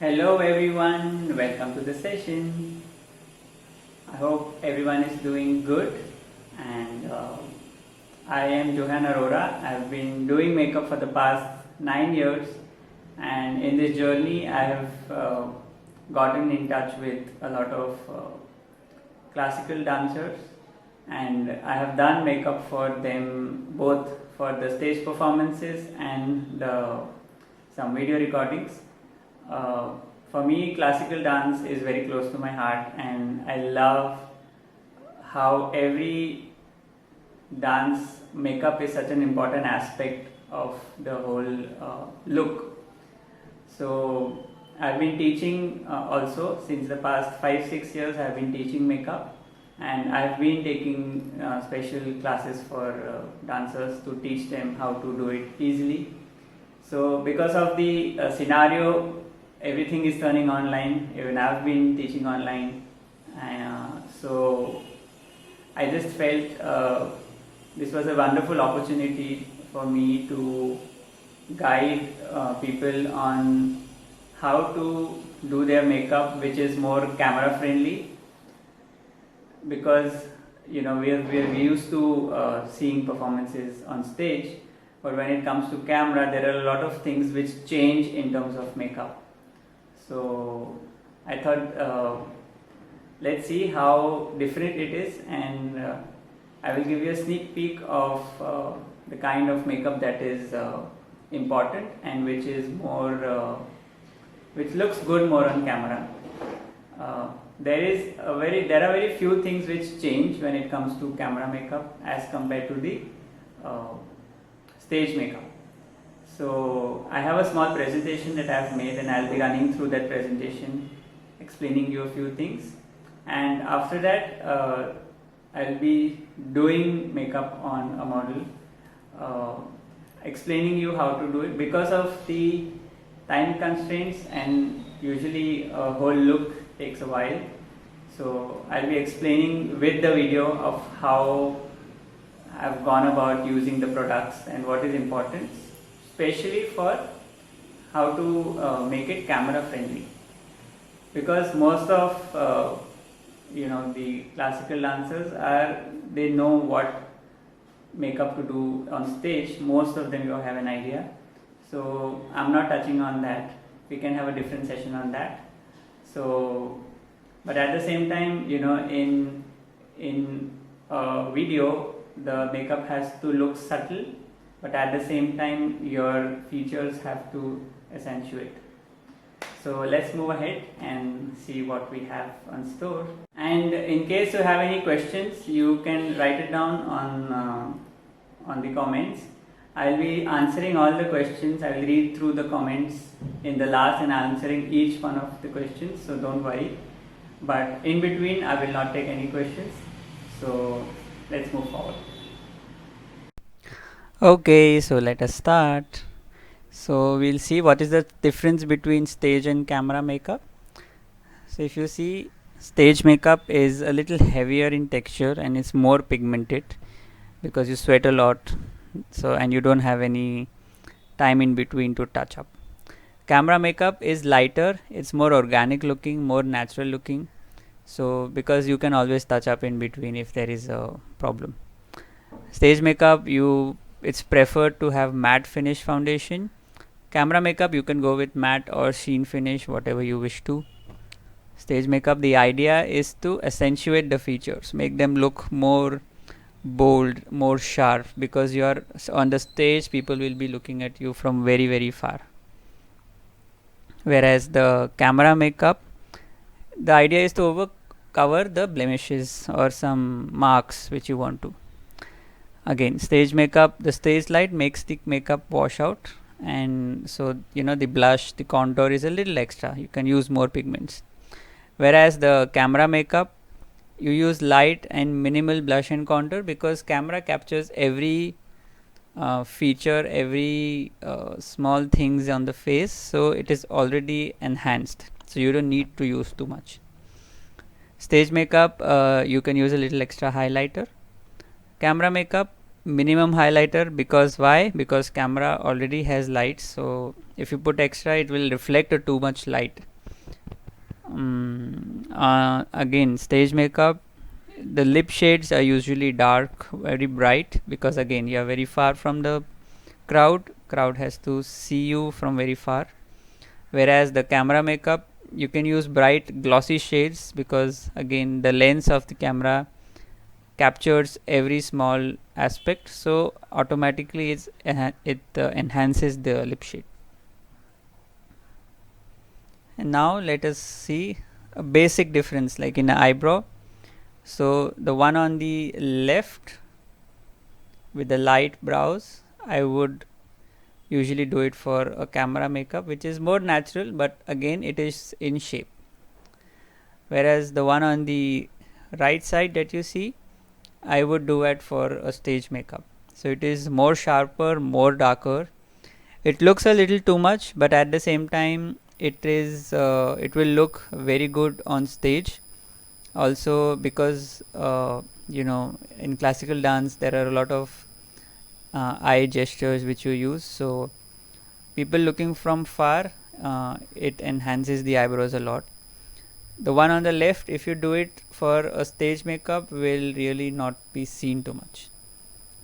Hello everyone, welcome to the session. I hope everyone is doing good and I am Johan Arora. I've been doing makeup for the past 9 years, and in this journey I have gotten in touch with a lot of classical dancers, and I have done makeup for them both for the stage performances and some video recordings. Uh, for me, classical dance is very close to my heart, and I love how every dance makeup is such an important aspect of the whole look. So, I've been teaching also since the past 5-6 years. I've been teaching makeup, and I've been taking special classes for dancers to teach them how to do it easily. So, because of the scenario, everything is turning online. Even I've been teaching online, so I just felt this was a wonderful opportunity for me to guide people on how to do their makeup, which is more camera friendly, because we're used to seeing performances on stage, but when it comes to camera there are a lot of things which change in terms of makeup. So I thought, let's see how different it is, and I will give you a sneak peek of the kind of makeup that is important and which is more which looks good more on camera. There are very few things which change when it comes to camera makeup as compared to the uh, stage makeup. So I have a small presentation that I have made, and I'll be running through that presentation, explaining you a few things, and after that I'll be doing makeup on a model, uh, explaining you how to do it because of the time constraints, and usually a whole look takes a while. So I'll be explaining with the video of how I've gone about using the products and what is important, especially for how to make it camera friendly, because most of the classical dancers they know what makeup to do on stage. Most of them will have an idea, so I'm not touching on that. We can have a different session on that. So, but at the same time, in a video the makeup has to look subtle, but at the same time your features have to accentuate. So let's move ahead and see what we have on store. And in case you have any questions, you can write it down on the comments. I'll be answering all the questions. I will read through the comments in the last and answering each one of the questions, so don't worry. But in between, I will not take any questions. So let's move forward. Okay, so let us start. So we'll see what is the difference between stage and camera makeup. So if you see, stage makeup is a little heavier in texture and it's more pigmented because you sweat a lot, so and you don't have any time in between to touch up. Camera makeup is lighter, it's more organic looking, more natural looking, so because you can always touch up in between if there is a problem. Stage makeup, it's preferred to have matte finish foundation. Camera makeup, you can go with matte or sheen finish, whatever you wish to. Stage makeup, the idea is to accentuate the features, make them look more bold, more sharp, because you are on the stage, people will be looking at you from very very far. Whereas the camera makeup, the idea is to cover the blemishes or some marks which you want to. Again, stage makeup, the stage light makes the makeup wash out, and so the blush, the contour is a little extra, you can use more pigments. Whereas the camera makeup, you use light and minimal blush and contour, because camera captures every feature, every small things on the face, so it is already enhanced, so you don't need to use too much. Stage makeup, you can use a little extra highlighter. Camera makeup, minimum highlighter, because why? Because camera already has light, so if you put extra it will reflect too much light, again, stage makeup, the lip shades are usually dark, very bright, because again you are very far from the crowd has to see you from very far. Whereas the camera makeup, you can use bright glossy shades, because again the lens of the camera captures every small aspect, so automatically it enhances the lip shade. And now let us see a basic difference, like in an eyebrow. So the one on the left with the light brows, I would usually do it for a camera makeup, which is more natural, but again it is in shape. Whereas the one on the right side that you see, I would do it for a stage makeup. So it is more sharper, more darker. It looks a little too much, but at the same time it will look very good on stage. Also, because in classical dance there are a lot of eye gestures which you use, so people looking from far, it enhances the eyebrows a lot. The one on the left, if you do it for a stage makeup, will really not be seen too much.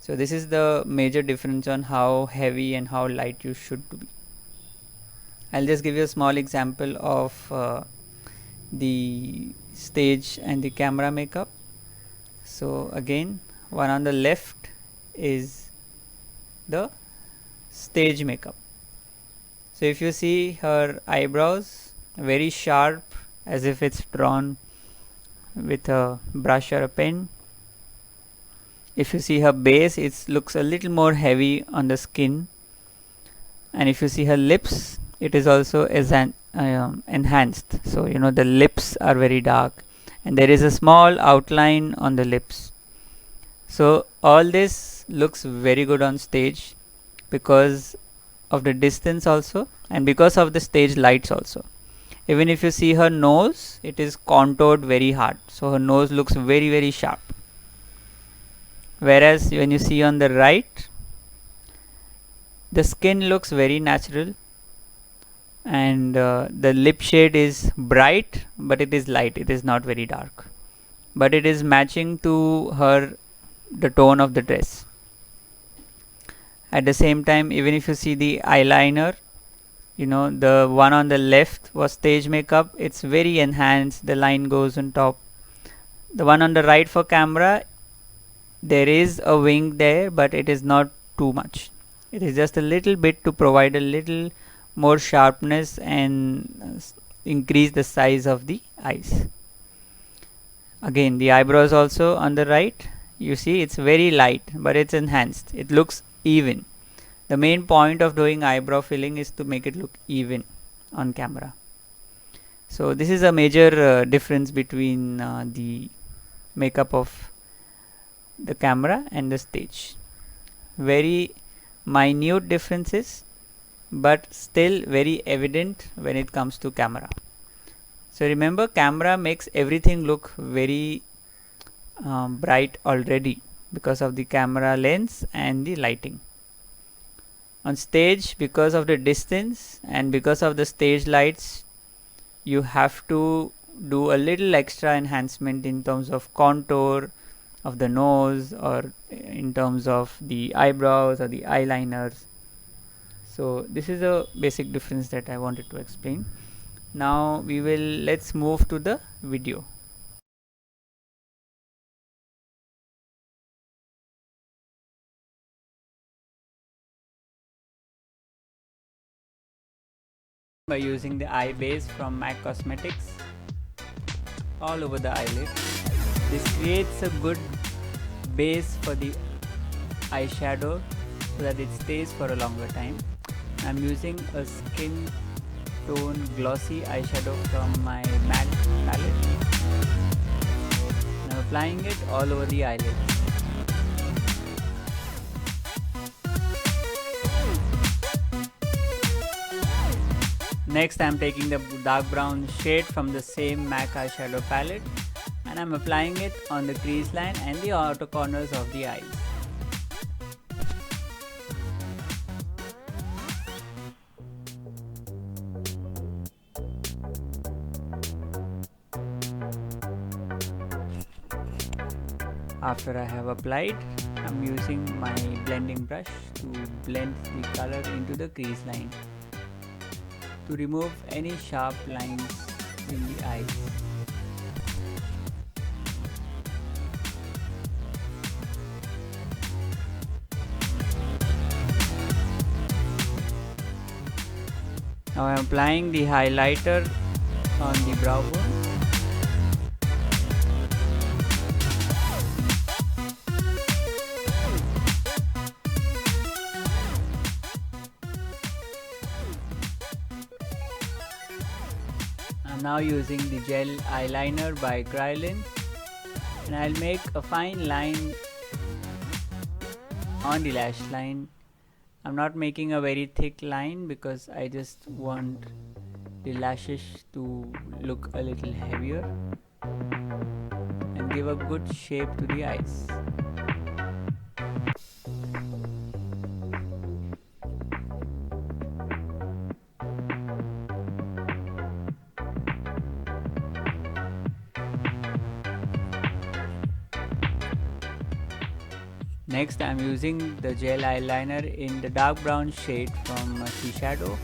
So this is the major difference on how heavy and how light you should be. I'll just give you a small example of the stage and the camera makeup. So again, one on the left is the stage makeup. So if you see her eyebrows, very sharp, as if it's drawn with a brush or a pen. If you see her base, it looks a little more heavy on the skin. And if you see her lips, it is also enhanced. So the lips are very dark, and there is a small outline on the lips. So all this looks very good on stage because of the distance also, and because of the stage lights also. Even if you see her nose, it is contoured very hard, so her nose looks very, very sharp. Whereas when you see on the right, the skin looks very natural, and the lip shade is bright, but it is light, it is not very dark, but it is matching to the tone of the dress. At the same time, even if you see the eyeliner, the one on the left was stage makeup, it's very enhanced, the line goes on top. The one on the right for camera, there is a wing there, but it is not too much. It is just a little bit to provide a little more sharpness and increase the size of the eyes. Again, the eyebrows also on the right, you see it's very light, but it's enhanced, it looks even. The main point of doing eyebrow filling is to make it look even on camera. So this is a major difference between the makeup of the camera and the stage. Very minute differences, but still very evident when it comes to camera. So remember, camera makes everything look very bright already because of the camera lens and the lighting. On stage, because of the distance and because of the stage lights, you have to do a little extra enhancement in terms of contour of the nose, or in terms of the eyebrows or the eyeliners. So this is a basic difference that I wanted to explain. Now let's move to the video. By using the eye base from MAC Cosmetics all over the eyelid. This creates a good base for the eyeshadow so that it stays for a longer time. I'm using a skin tone glossy eyeshadow from my MAC palette. I'm applying it all over the eyelid. Next, I'm taking the dark brown shade from the same MAC eyeshadow palette, and I'm applying it on the crease line and the outer corners of the eyes. After I have applied, I'm using my blending brush to blend the color into the crease line to remove any sharp lines in the eyes. Now I am applying the highlighter on the brow bone. I'm now using the gel eyeliner by Kryolan, and I'll make a fine line on the lash line. I'm not making a very thick line because I just want the lashes to look a little heavier and give a good shape to the eyes. Next, I'm using the gel eyeliner in the dark brown shade from Shishadow,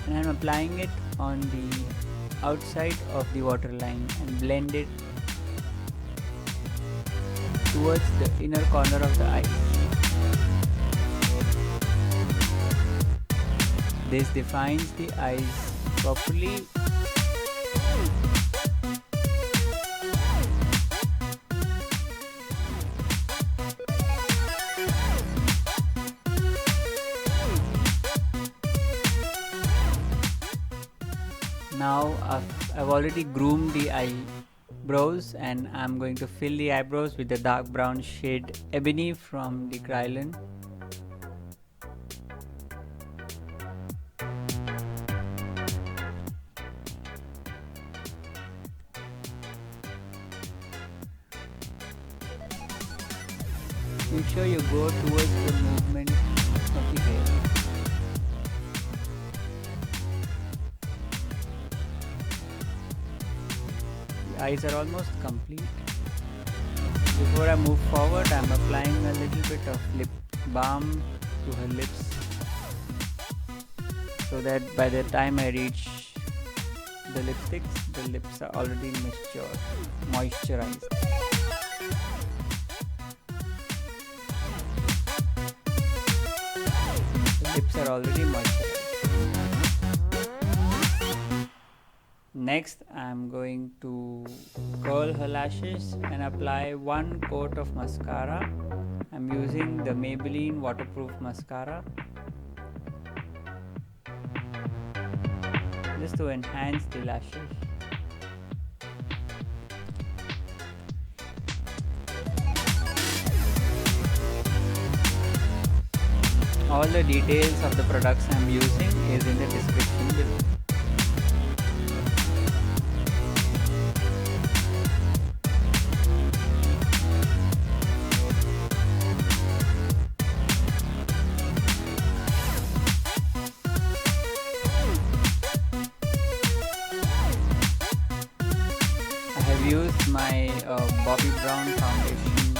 and I'm applying it on the outside of the waterline and blend it towards the inner corner of the eye. This defines the eyes properly. Now I've already groomed the eyebrows, and I'm going to fill the eyebrows with the dark brown shade Ebony from the Kryolan. Make sure you go towards the movement of the hair. The eyes are almost complete. Before I move forward, I'm applying a little bit of lip balm to her lips so that by the time I reach the lipsticks, the lips are already moisturized. Lips are already moisturized. Next, I'm going to curl her lashes and apply one coat of mascara. I'm using the Maybelline waterproof mascara just to enhance the lashes. All the details of the products I'm using is in the description below. I have used my Bobbi Brown foundation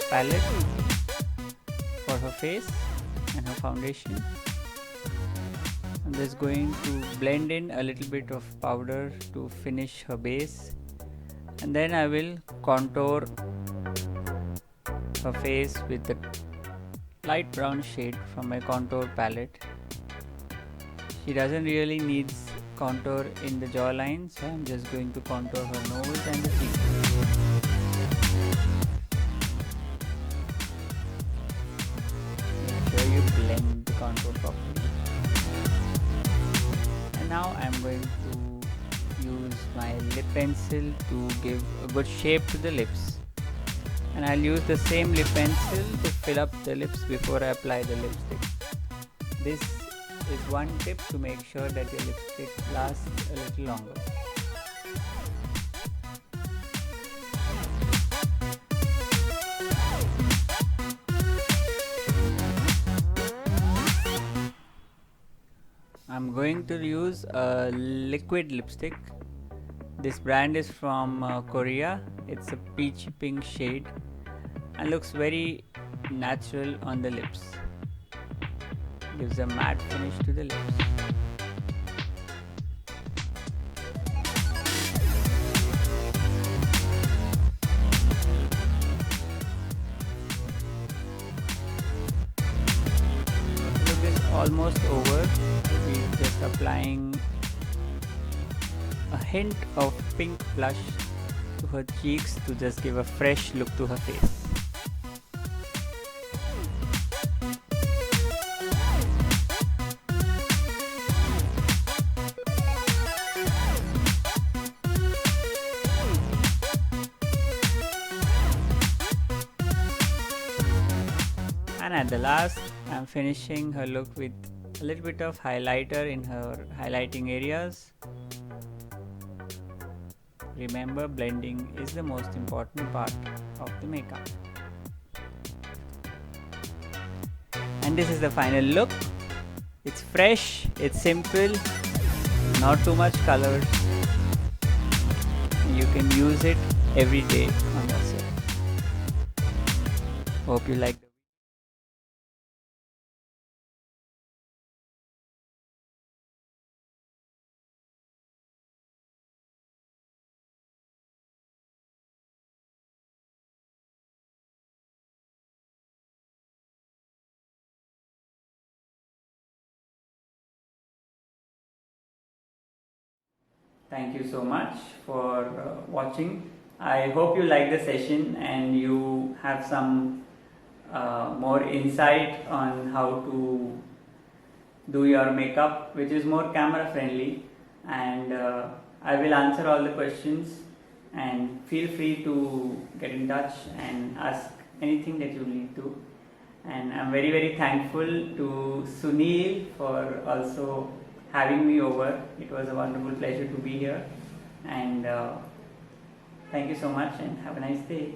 palette for her face and her foundation. I'm just going to blend in a little bit of powder to finish her base, and then I will contour her face with the light brown shade from my contour palette. She doesn't really need contour in the jawline, so I'm just going to contour her nose and the cheeks. You blend the contour properly. And now I'm going to use my lip pencil to give a good shape to the lips, and I'll use the same lip pencil to fill up the lips before I apply the lipstick. This is one tip to make sure that your lipstick lasts a little longer. I'm going to use a liquid lipstick. This brand is from Korea. It's a peachy pink shade and looks very natural on the lips. Gives a matte finish to the lips. Look is almost over. We're just applying a hint of pink blush to her cheeks to just give a fresh look to her face. And at the last, I'm finishing her look with a little bit of highlighter in her highlighting areas. Remember, blending is the most important part of the makeup. And this is the final look. It's fresh, it's simple, not too much colors. You can use it every day on yourself. Hope you like the Thank you so much for watching. I hope you like the session and you have some more insight on how to do your makeup, which is more camera friendly. And I will answer all the questions, and feel free to get in touch and ask anything that you need to. And I'm very, very thankful to Sunil for also having me over. It was a wonderful pleasure to be here, and thank you so much and have a nice day.